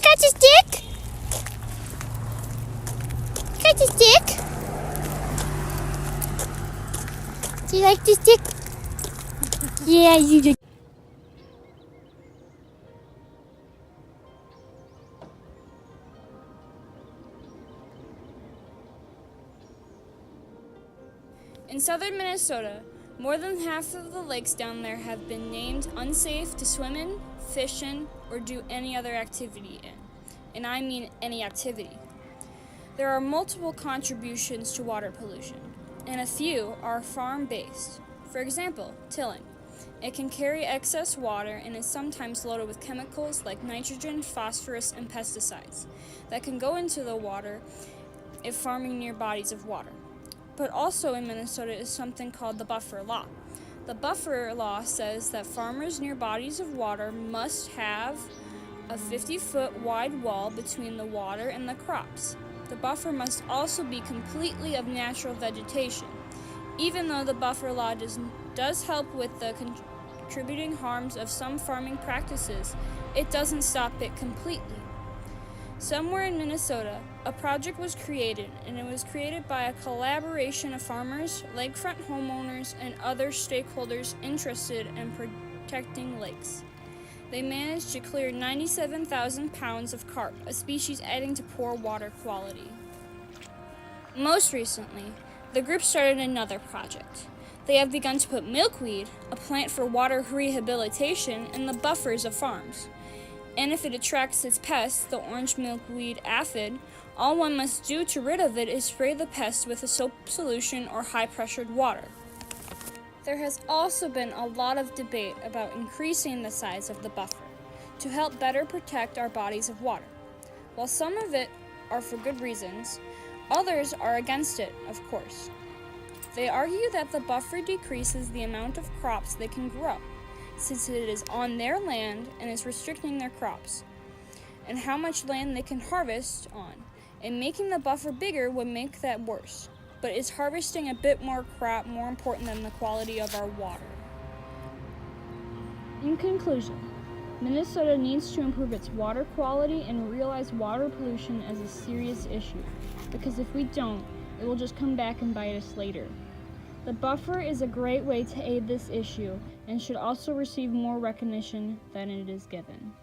got the stick? Got the stick? Do you like the stick? Yeah, you do. In southern Minnesota, more than half of the lakes down there have been named unsafe to swim in, fish in, or do any other activity in. And I mean any activity. There are multiple contributions to water pollution, and a few are farm-based. For example, tilling. It can carry excess water and is sometimes loaded with chemicals like nitrogen, phosphorus, and pesticides that can go into the water if farming near bodies of water. But also in Minnesota is something called the buffer law. The buffer law says that farmers near bodies of water must have a 50-foot wide wall between the water and the crops. The buffer must also be completely of natural vegetation. Even though the buffer law does help with the contributing harms of some farming practices, it doesn't stop it completely. Somewhere in Minnesota, a project was created, and it was created by a collaboration of farmers, lakefront homeowners, and other stakeholders interested in protecting lakes. They managed to clear 97,000 pounds of carp, a species adding to poor water quality. Most recently, the group started another project. They have begun to put milkweed, a plant for water rehabilitation, in the buffers of farms. And if it attracts its pest, the orange milkweed aphid, all one must do to rid of it is spray the pest with a soap solution or high-pressured water. There has also been a lot of debate about increasing the size of the buffer to help better protect our bodies of water. While some of it are for good reasons, others are against it, of course. They argue that the buffer decreases the amount of crops they can grow, since it is on their land and is restricting their crops, and how much land they can harvest on, and making the buffer bigger would make that worse. But is harvesting a bit more crop more important than the quality of our water? In conclusion, Minnesota needs to improve its water quality and realize water pollution as a serious issue, because if we don't, it will just come back and bite us later. The buffer is a great way to aid this issue and should also receive more recognition than it is given.